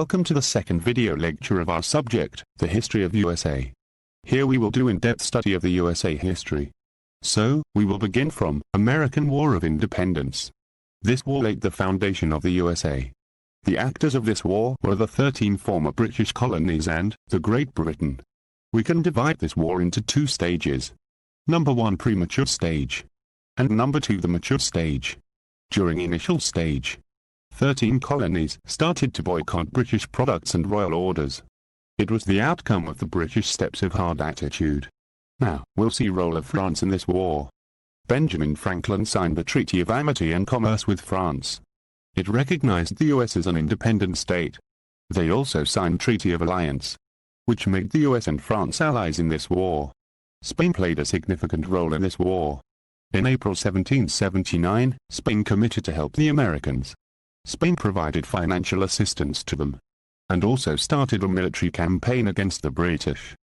Welcome to the second video lecture of our subject, the history of USA. Here we will do in-depth study of the USA history. So, we will begin from American War of Independence. This war laid the foundation of the USA. The actors of this war were the 13 former British colonies and the Great Britain. We can divide this war into two stages. Number 1, premature stage. And number 2, the mature stage. During initial stage, 13 colonies started to boycott British products and royal orders. It was the outcome of the British steps of hard attitude. Now, we'll see role of France in this war. Benjamin Franklin signed the Treaty of Amity and Commerce with France. It recognized the US as an independent state. They also signed Treaty of Alliance, which made the US and France allies in this war. Spain played a significant role in this war. In April 1779, Spain committed to help the Americans. Spain provided financial assistance to them, and also started a military campaign against the British.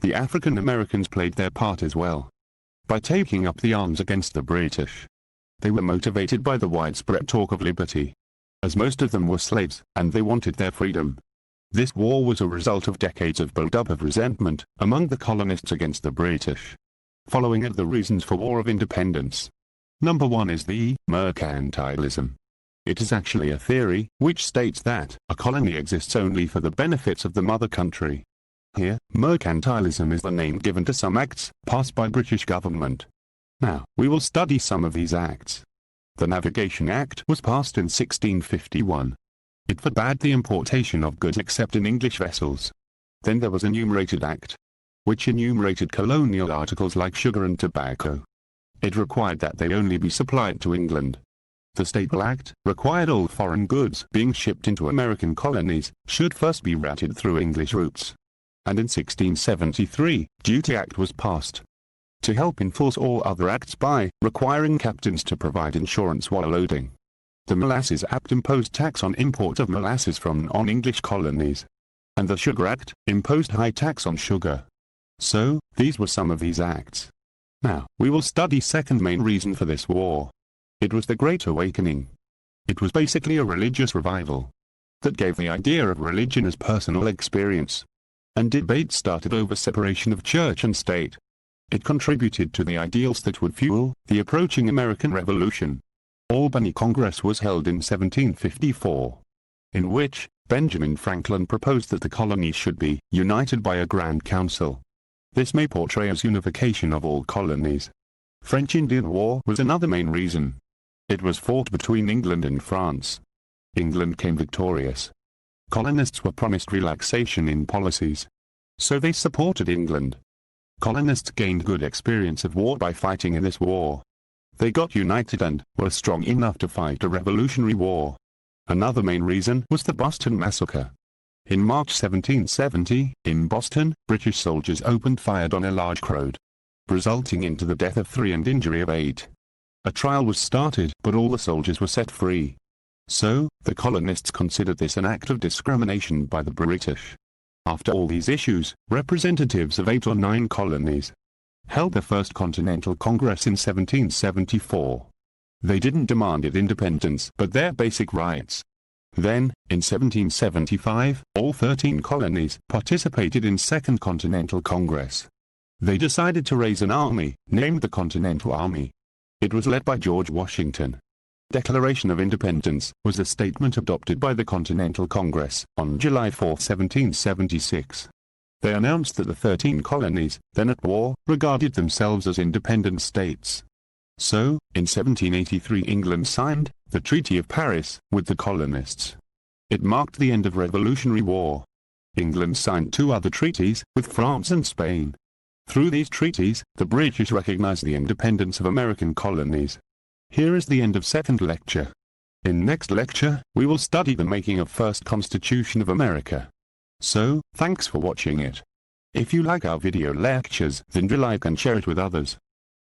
The African Americans played their part as well, by taking up the arms against the British. They were motivated by the widespread talk of liberty, as most of them were slaves, and they wanted their freedom. This war was a result of decades of build-up of resentment among the colonists against the British. Following are the reasons for War of Independence. Number 1 is the mercantilism. It is actually a theory which states that a colony exists only for the benefits of the mother country. Here, mercantilism is the name given to some acts passed by British government. Now, we will study some of these acts. The Navigation Act was passed in 1651. It forbade the importation of goods except in English vessels. Then there was Enumerated Act, which enumerated colonial articles like sugar and tobacco. It required that they only be supplied to England. The Staple Act required all foreign goods being shipped into American colonies should first be routed through English routes. And in 1673, Duty Act was passed to help enforce all other acts by requiring captains to provide insurance while loading. The Molasses Act imposed tax on import of molasses from non-English colonies. And the Sugar Act imposed high tax on sugar. So, these were some of these acts. Now, we will study second main reason for this war. It was the Great Awakening. It was basically a religious revival that gave the idea of religion as personal experience. And debate started over separation of church and state. It contributed to the ideals that would fuel the approaching American Revolution. Albany Congress was held in 1754, in which Benjamin Franklin proposed that the colonies should be united by a Grand Council. This may portray as unification of all colonies. French-Indian War was another main reason. It was fought between England and France. England came victorious. Colonists were promised relaxation in policies, so they supported England. Colonists gained good experience of war by fighting in this war. They got united and were strong enough to fight a Revolutionary War. Another main reason was the Boston Massacre. In March 1770, in Boston, British soldiers opened fire on a large crowd, resulting into the death of 3 and injury of 8. A trial was started, but all the soldiers were set free. So, the colonists considered this an act of discrimination by the British. After all these issues, representatives of 8 or 9 colonies held the first Continental Congress in 1774. They didn't demand independence, but their basic rights. Then, in 1775, all 13 colonies participated in Second Continental Congress. They decided to raise an army, named the Continental Army. It was led by George Washington. Declaration of Independence was a statement adopted by the Continental Congress on July 4, 1776. They announced that the 13 colonies, then at war, regarded themselves as independent states. So, in 1783 England signed the Treaty of Paris with the colonists. It marked the end of Revolutionary War. England signed 2 other treaties with France and Spain. Through these treaties, the British recognized the independence of American colonies. Here is the end of second lecture. In next lecture, we will study the making of First Constitution of America. So, thanks for watching it. If you like our video lectures, then do like and share it with others.